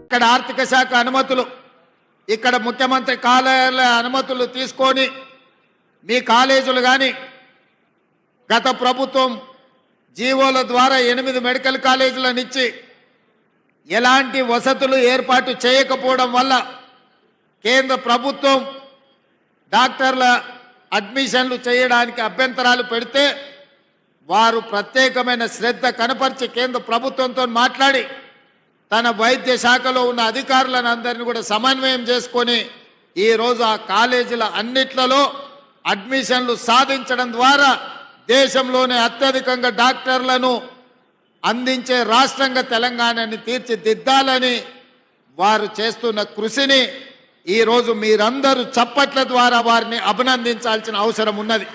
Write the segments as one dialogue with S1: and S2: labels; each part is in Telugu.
S1: ఇక్కడ ఆర్థిక శాఖ అనుమతులు, ఇక్కడ ముఖ్యమంత్రి కార్యాలయ అనుమతులు తీసుకొని మీ కాలేజీలు కానీ గత ప్రభుత్వం జీవోల ద్వారా 8 మెడికల్ కాలేజీలను ఇచ్చి ఎలాంటి వసతులు ఏర్పాటు చేయకపోవడం వల్ల కేంద్ర ప్రభుత్వం డాక్టర్ల అడ్మిషన్లు చేయడానికి అభ్యంతరాలు పెడితే వారు ప్రత్యేకమైన శ్రద్ధ కనపరిచి కేంద్ర ప్రభుత్వంతో మాట్లాడి తన వైద్య శాఖలో ఉన్న అధికారులను అందరినీ కూడా సమన్వయం చేసుకొని ఈరోజు ఆ కాలేజీల అన్నిట్లలో అడ్మిషన్లు సాధించడం ద్వారా దేశంలోనే అత్యధికంగా డాక్టర్లను అందించే రాష్ట్రంగా తెలంగాణని తీర్చిదిద్దాలని వారు చేస్తున్న కృషిని ఈరోజు మీరందరూ చప్పట్ల ద్వారా వారిని అభినందించాల్సిన అవసరం ఉన్నది.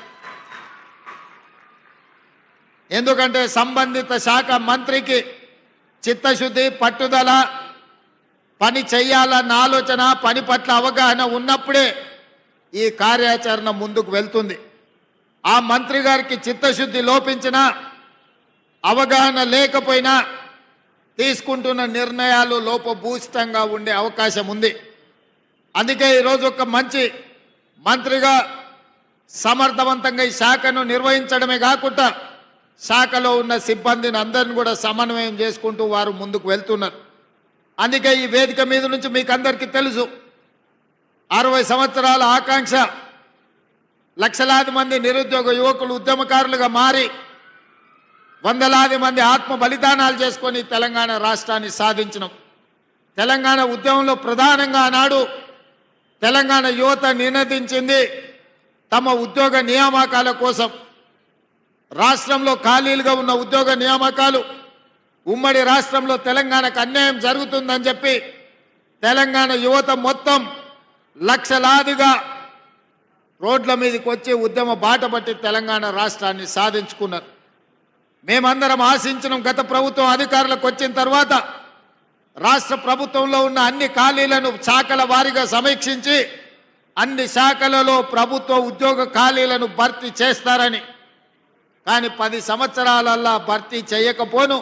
S1: ఎందుకంటే సంబంధిత శాఖ మంత్రికి చిత్తశుద్ధి, పట్టుదల, పని చెయ్యాలన్న ఆలోచన, పని పట్ల అవగాహన ఉన్నప్పుడే ఈ కార్యాచరణ ముందుకు వెళ్తుంది. ఆ మంత్రి గారికి చిత్తశుద్ధి లోపించినా, అవగాహన లేకపోయినా తీసుకుంటున్న నిర్ణయాలు లోపభూయిష్టంగా ఉండే అవకాశం ఉంది. అందుకే ఈరోజు ఒక మంచి మంత్రిగా సమర్థవంతంగా ఈ శాఖను నిర్వహించడమే కాకుండా శాఖలో ఉన్న సిబ్బందిని అందరిని కూడా సమన్వయం చేసుకుంటూ వారు ముందుకు వెళ్తున్నారు. అందుకే ఈ వేదిక మీద నుంచి మీకు అందరికీ తెలుసు, 60 సంవత్సరాల ఆకాంక్ష, లక్షలాది మంది నిరుద్యోగ యువకులు ఉద్యమకారులుగా మారి వందలాది మంది ఆత్మ బలిదానాలు చేసుకొని తెలంగాణ రాష్ట్రాన్ని సాధించినాం. తెలంగాణ ఉద్యమంలో ప్రధానంగా ఆనాడు తెలంగాణ యువత నినదించింది తమ ఉద్యోగ నియామకాల కోసం. రాష్ట్రంలో ఖాళీలుగా ఉన్న ఉద్యోగ నియామకాలు, ఉమ్మడి రాష్ట్రంలో తెలంగాణకు అన్యాయం జరుగుతుందని చెప్పి తెలంగాణ యువత మొత్తం లక్షలాదిగా రోడ్ల మీదకి వచ్చి ఉద్యమ బాట పట్టి తెలంగాణ రాష్ట్రాన్ని సాధించుకున్నారు. మేమందరం ఆశించినాం, గత ప్రభుత్వం అధికారులకు వచ్చిన తర్వాత రాష్ట్ర ప్రభుత్వంలో ఉన్న అన్ని ఖాళీలను శాఖల వారీగా సమీక్షించి అన్ని శాఖలలో ప్రభుత్వ ఉద్యోగ ఖాళీలను భర్తీ చేస్తారని. కానీ 10 సంవత్సరాలల్లా భర్తీ చేయకపోను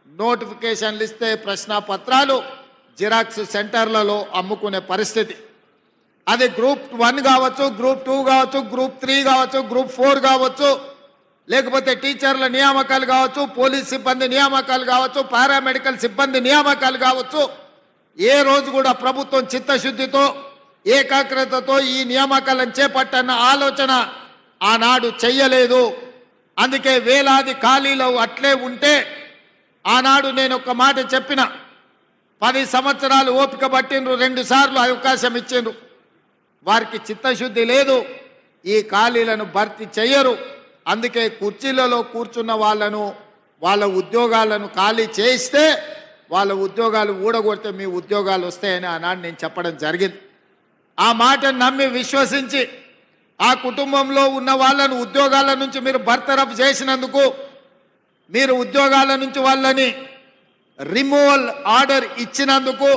S1: నోటిఫికేషన్లు ఇస్తే ప్రశ్నాపత్రాలు జిరాక్స్ సెంటర్లలో అమ్ముకునే పరిస్థితి. అది గ్రూప్ 1 కావచ్చు, గ్రూప్ 2 కావచ్చు, గ్రూప్ 3 కావచ్చు, గ్రూప్ 4 కావచ్చు, లేకపోతే టీచర్ల నియామకాలు కావచ్చు, పోలీస్ సిబ్బంది నియామకాలు కావచ్చు, పారామెడికల్ సిబ్బంది నియామకాలు కావచ్చు. ఏ రోజు కూడా ప్రభుత్వం చిత్తశుద్ధితో, ఏకాగ్రతతో ఈ నియామకాలను చేపట్టన్న ఆలోచన ఆనాడు చెయ్యలేదు. అందుకే వేలాది ఖాళీలు అట్లే ఉంటే ఆనాడు నేను ఒక మాట చెప్పిన, 10 సంవత్సరాలు ఓపిక పట్టిండ్రు, 2 సార్లు అవకాశం ఇచ్చిండ్రు. వారికి చిత్తశుద్ధి లేదు, ఈ ఖాళీలను భర్తీ చెయ్యరు. అందుకే కుర్చీలలో కూర్చున్న వాళ్ళ ఉద్యోగాలను ఖాళీ చేయిస్తే వాళ్ళ ఉద్యోగాలు ఊడగొడితే మీ ఉద్యోగాలు వస్తాయని ఆనాడు నేను చెప్పడం జరిగింది. ఆ మాటను నమ్మి విశ్వసించి ఆ కుటుంబంలో ఉన్న వాళ్ళను ఉద్యోగాల నుంచి మీరు బర్తరఫ్ చేసినందుకు, మీరు ఉద్యోగాల నుంచి వాళ్ళని రిమూవల్ ఆర్డర్ ఇచ్చినందుకు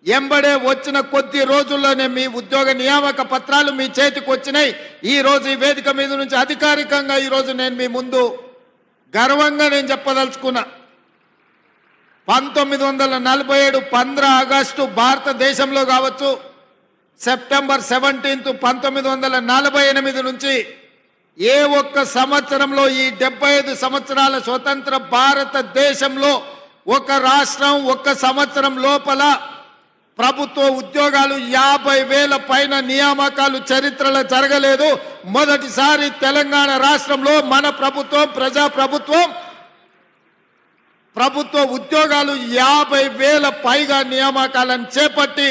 S1: ఎంబడే వచ్చిన కొద్ది రోజుల్లోనే మీ ఉద్యోగ నియామక పత్రాలు మీ చేతికి వచ్చినాయి. ఈరోజు ఈ వేదిక మీద నుంచి అధికారికంగా ఈరోజు నేను మీ ముందు గర్వంగా నేను చెప్పదలుచుకున్నా, 1947 15 ఆగస్టు భారతదేశంలో కావచ్చు, సెప్టెంబర్ 17 1948 నుంచి ఏ ఒక్క సంవత్సరంలో ఈ 75 సంవత్సరాల స్వతంత్ర భారతదేశంలో ఒక రాష్ట్రం ఒక్క సంవత్సరం లోపల ప్రభుత్వ ఉద్యోగాలు 50,000 పైన నియామకాలు చరిత్రలో జరగలేదు. మొదటిసారి తెలంగాణ రాష్ట్రంలో మన ప్రభుత్వం, ప్రజాప్రభుత్వం, ప్రభుత్వ ఉద్యోగాలు 50,000 పైగా నియామకాలను చేపట్టి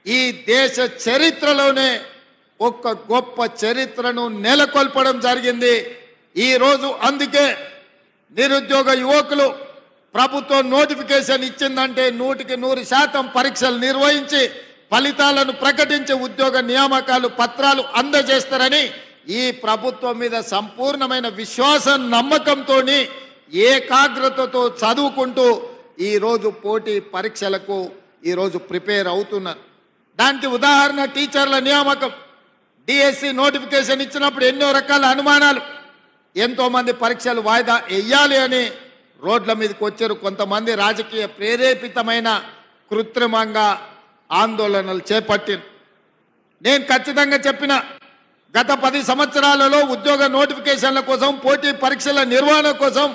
S1: ఈ దేశ చరిత్రలోనే ఒక గొప్ప చరిత్రను నెలకొల్పడం జరిగింది. ఈరోజు అందుకే నిరుద్యోగ యువకులు ప్రభుత్వం నోటిఫికేషన్ ఇచ్చిందంటే 100% పరీక్షలు నిర్వహించి ఫలితాలను ప్రకటించి ఉద్యోగ నియామకాలు పత్రాలు అందజేస్తారని ఈ ప్రభుత్వం మీద సంపూర్ణమైన విశ్వాసం, నమ్మకంతో, ఏకాగ్రతతో చదువుకుంటూ ఈరోజు పోటీ పరీక్షలకు ఈరోజు ప్రిపేర్ అవుతున్నారు. దానికి ఉదాహరణ టీచర్ల నియామకం. డిఎస్సి నోటిఫికేషన్ ఇచ్చినప్పుడు ఎన్నో రకాల అనుమానాలు, ఎంతోమంది పరీక్షలు వాయిదా వేయాలి అని రోడ్ల మీదకి వచ్చారు. కొంతమంది రాజకీయ ప్రేరేపితమైన కృత్రిమంగా ఆందోళనలు చేపట్టిన. నేను ఖచ్చితంగా చెప్పిన, గత 10 సంవత్సరాలలో ఉద్యోగ నోటిఫికేషన్ల కోసం, పోటీ పరీక్షల నిర్వహణ కోసం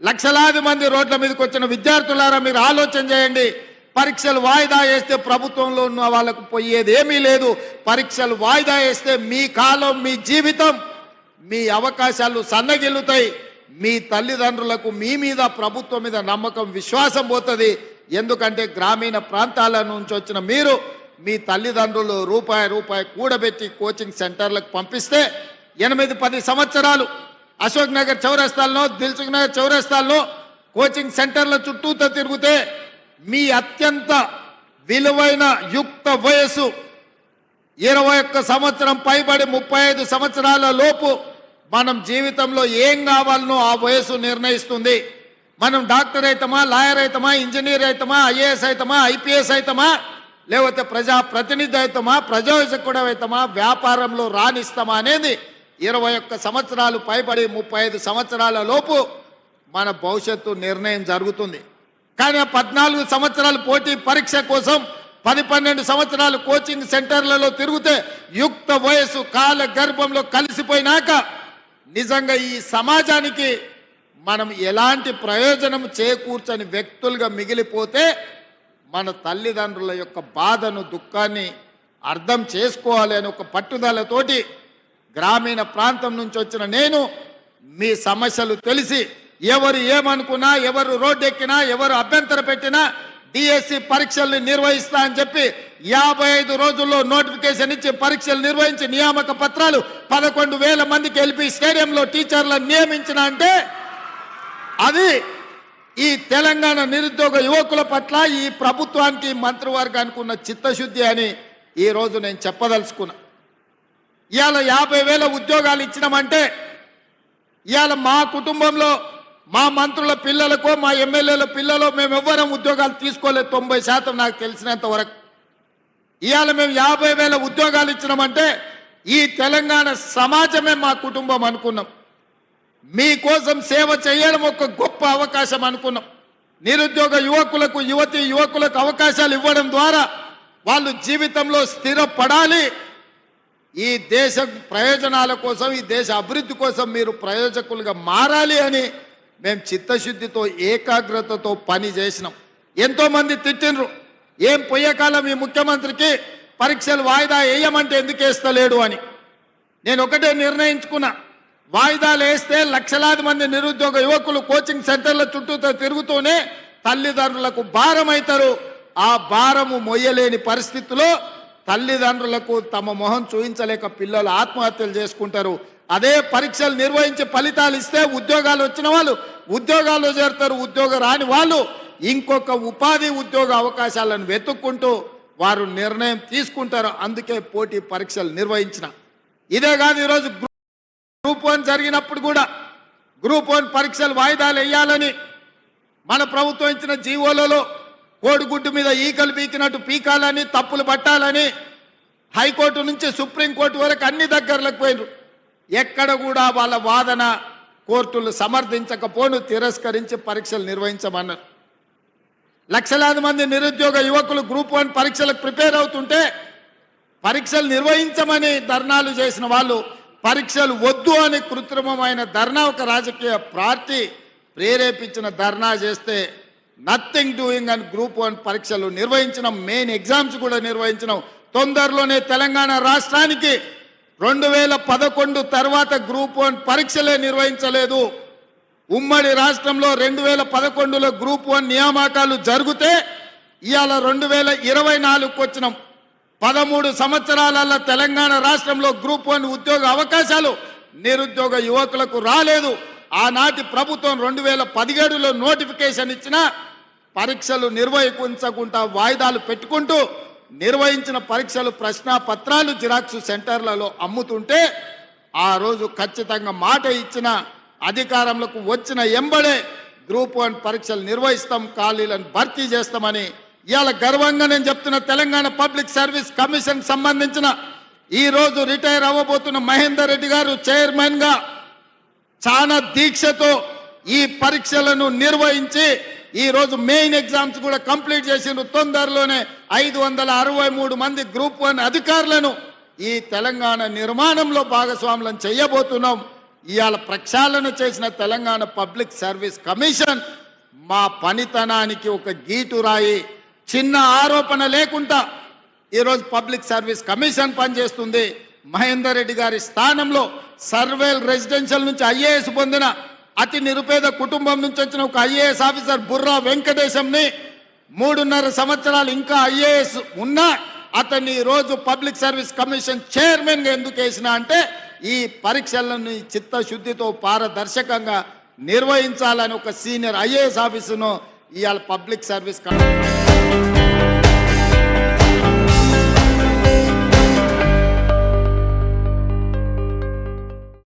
S1: లక్షలాది మంది రోడ్ల మీదకి వచ్చిన విద్యార్థులారా, మీరు ఆలోచన చేయండి. పరీక్షలు వాయిదా వేస్తే ప్రభుత్వంలో ఉన్న వాళ్ళకు పోయేది ఏమీ లేదు. పరీక్షలు వాయిదా వేస్తే మీ కాలం, మీ జీవితం, మీ అవకాశాలు సన్నగిల్లుతాయి. మీ తల్లిదండ్రులకు మీ మీద, ప్రభుత్వం మీద నమ్మకం, విశ్వాసం పోతుంది. ఎందుకంటే గ్రామీణ ప్రాంతాల నుంచి వచ్చిన మీరు మీ తల్లిదండ్రులు రూపాయి కూడబెట్టి కోచింగ్ సెంటర్లకు పంపిస్తే 8-10 సంవత్సరాలు అశోక్ నగర్ చౌరస్తాల్లో, దిల్సుఖ్ నగర్ చౌరస్తాల్లో కోచింగ్ సెంటర్ల చుట్టూతో తిరిగితే మీ అత్యంత విలువైన యుక్త వయసు 21 సంవత్సరం పైబడి 35 సంవత్సరాల లోపు మనం జీవితంలో ఏం కావాలనో ఆ వయసు నిర్ణయిస్తుంది. మనం డాక్టర్ అవుతామా, లాయర్ అవుతామా, ఇంజనీర్ అవుతామా, ఐఏఎస్ అవుతామా, ఐపీఎస్ అవుతామా, లేకపోతే ప్రజాప్రతినిధి అవుతామా, ప్రజాసేవకుడు అవుతామా, వ్యాపారంలో రాణిస్తామా అనేది 21 సంవత్సరాలు పైబడి 35 సంవత్సరాల లోపు మన భవిష్యత్తు నిర్ణయం జరుగుతుంది. కానీ 14 సంవత్సరాలు పోటీ పరీక్ష కోసం 10-12 సంవత్సరాలు కోచింగ్ సెంటర్లలో తిరిగితే యుక్త వయసు కాల గర్భంలో కలిసిపోయినాక నిజంగా ఈ సమాజానికి మనం ఎలాంటి ప్రయోజనం చేకూర్చని వ్యక్తులుగా మిగిలిపోతే మన తల్లిదండ్రుల యొక్క బాధను, దుఃఖాన్ని అర్థం చేసుకోవాలి అని ఒక పట్టుదలతోటి గ్రామీణ ప్రాంతం నుంచి వచ్చిన నేను మీ సమస్యలు తెలిసి ఎవరు ఏమనుకున్నా, ఎవరు రోడ్డెక్కినా, ఎవరు అభ్యంతర పెట్టినా డిఎస్సి పరీక్షల్ని నిర్వహిస్తా అని చెప్పి 55 రోజుల్లో నోటిఫికేషన్ ఇచ్చి పరీక్షలు నిర్వహించి నియామక పత్రాలు 11,000 మందికి ఎల్పి స్టేడియంలో టీచర్లను నియమించిన అంటే అది ఈ తెలంగాణ నిరుద్యోగ యువకుల పట్ల ఈ ప్రభుత్వానికి, మంత్రివర్గానికి ఉన్న చిత్తశుద్ధి అని ఈరోజు నేను చెప్పదలుచుకున్నా. ఇవాళ 50,000 ఉద్యోగాలు ఇచ్చినామంటే ఇవాళ మా కుటుంబంలో మా మంత్రుల పిల్లలకో, మా ఎమ్మెల్యేల పిల్లలు మేము ఎవ్వరం ఉద్యోగాలు తీసుకోలేదు. 90% నాకు తెలిసినంత వరకు. ఇవాళ మేము 50,000 ఉద్యోగాలు ఇచ్చినామంటే ఈ తెలంగాణ సమాజమే మా కుటుంబం అనుకున్నాం. మీకోసం సేవ చేయడం ఒక గొప్ప అవకాశం అనుకున్నాం. నిరుద్యోగ యువకులకు, యువకులకు అవకాశాలు ఇవ్వడం ద్వారా వాళ్ళు జీవితంలో స్థిరపడాలి. ఈ దేశ ప్రయోజనాల కోసం, ఈ దేశ అభివృద్ధి కోసం మీరు ప్రయోజకులుగా మారాలి అని మేము చిత్తశుద్ధితో, ఏకాగ్రతతో పని చేసినాం. ఎంతోమంది తిట్టినరు, ఏం పోయేకాలం ఈ ముఖ్యమంత్రికి పరీక్షలు వాయిదా వేయమంటే ఎందుకు వేస్తలేడు అని. నేను ఒకటే నిర్ణయించుకున్నా, వాయిదాలు వేస్తే లక్షలాది మంది నిరుద్యోగ యువకులు కోచింగ్ సెంటర్ల చుట్టూతో తిరుగుతూనే తల్లిదండ్రులకు భారం అవుతారు. ఆ భారము మొయ్యలేని పరిస్థితిలో తల్లిదండ్రులకు తమ మొహం చూపించలేక పిల్లలు ఆత్మహత్యలు చేసుకుంటారు. అదే పరీక్షలు నిర్వహించి ఫలితాలు ఇస్తే ఉద్యోగాలు వచ్చిన వాళ్ళు ఉద్యోగాల్లో చేరుతారు. ఉద్యోగ రాని వాళ్ళు ఇంకొక ఉపాధి ఉద్యోగ అవకాశాలను వెతుక్కుంటూ వారు నిర్ణయం తీసుకుంటారు. అందుకే పోటీ పరీక్షలు నిర్వహించిన. ఇదే కాదు, ఈరోజు గ్రూప్ 1 జరిగినప్పుడు కూడా గ్రూప్ 1 పరీక్షలు వాయిదాలు వేయాలని మన ప్రభుత్వం ఇచ్చిన జీవోలలో కోడిగుడ్డు మీద ఈకలు పీకినట్టు పీకాలని, తప్పులు పట్టాలని హైకోర్టు నుంచి సుప్రీంకోర్టు వరకు అన్ని దగ్గరలకు పోయినారు. ఎక్కడ కూడా వాళ్ళ వాదన కోర్టులు సమర్థించకపోను, తిరస్కరించి పరీక్షలు నిర్వహించమన్నారు. లక్షలాది మంది నిరుద్యోగ యువకులు గ్రూప్ 1 పరీక్షలకు ప్రిపేర్ అవుతుంటే పరీక్షలు నిర్వహించమని ధర్నాలు చేసిన వాళ్ళు పరీక్షలు వద్దు అని కృత్రిమమైన ధర్నా, ఒక రాజకీయ పార్టీ ప్రేరేపించిన ధర్నా చేస్తే నథింగ్ డూయింగ్ అని గ్రూప్ 1 పరీక్షలు నిర్వహించినాం. మెయిన్ ఎగ్జామ్స్ కూడా నిర్వహించినాం. తొందరలోనే తెలంగాణ రాష్ట్రానికి 2011 తర్వాత గ్రూప్ 1 పరీక్షలే నిర్వహించలేదు. ఉమ్మడి రాష్ట్రంలో 2011లో గ్రూప్ 1 నియామకాలు జరిగితే ఇవాళ 2024కు వచ్చినాం. 13 సంవత్సరాలలో తెలంగాణ రాష్ట్రంలో గ్రూప్ 1 ఉద్యోగ అవకాశాలు నిరుద్యోగ యువకులకు రాలేదు. ఆనాటి ప్రభుత్వం 2017లో నోటిఫికేషన్ ఇచ్చిన పరీక్షలు నిర్వహించకుండా వాయిదాలు పెట్టుకుంటూ నిర్వహించిన పరీక్షలు ప్రశ్నాపత్రాలు జిరాక్స్ సెంటర్లలో అమ్ముతుంటే ఆ రోజు ఖచ్చితంగా మాట ఇచ్చిన అధికారంలోకి వచ్చిన ఎంబడే గ్రూప్ 1 పరీక్షలు నిర్వహిస్తాం, ఖాళీలను భర్తీ చేస్తామని ఇవాళ గర్వంగా నేను చెప్తున్న. తెలంగాణ పబ్లిక్ సర్వీస్ కమిషన్ సంబంధించిన ఈ రోజు రిటైర్ అవ్వబోతున్న మహేందర్ రెడ్డి గారు చైర్మన్ గా చాలా దీక్షతో ఈ పరీక్షలను నిర్వహించి ఈ రోజు మెయిన్ ఎగ్జామ్స్ కూడా కంప్లీట్ చేసిన తొందరలోనే 563 మంది గ్రూప్ 1 అధికారులను ఈ తెలంగాణ నిర్మాణంలో భాగస్వాములను చేయబోతున్నాం. ఇవాళ ప్రక్షాళన చేసిన తెలంగాణ పబ్లిక్ సర్వీస్ కమిషన్ మా పనితనానికి ఒక గీటు రాయి, చిన్న ఆరోపణ లేకుండా ఈరోజు పబ్లిక్ సర్వీస్ కమిషన్ పనిచేస్తుంది. మహేందర్ రెడ్డి గారి స్థానంలో సర్వేల్ రెసిడెన్షియల్ నుంచి ఐఏఎస్ పొందిన అతి నిరుపేద కుటుంబం నుంచి వచ్చిన ఒక ఐఏఎస్ ఆఫీసర్ బుర్రా వెంకటేశంని 3.5 సంవత్సరాలు ఇంకా ఐఏఎస్ ఉన్నా అతన్ని రోజు పబ్లిక్ సర్వీస్ కమిషన్ చైర్మన్గా ఎందుకు వేసినా అంటే ఈ పరీక్షలను చిత్తశుద్ధితో పారదర్శకంగా నిర్వహించాలని ఒక సీనియర్ ఐఏఎస్ ఆఫీసును ఇవాళ పబ్లిక్ సర్వీస్ కమిషన్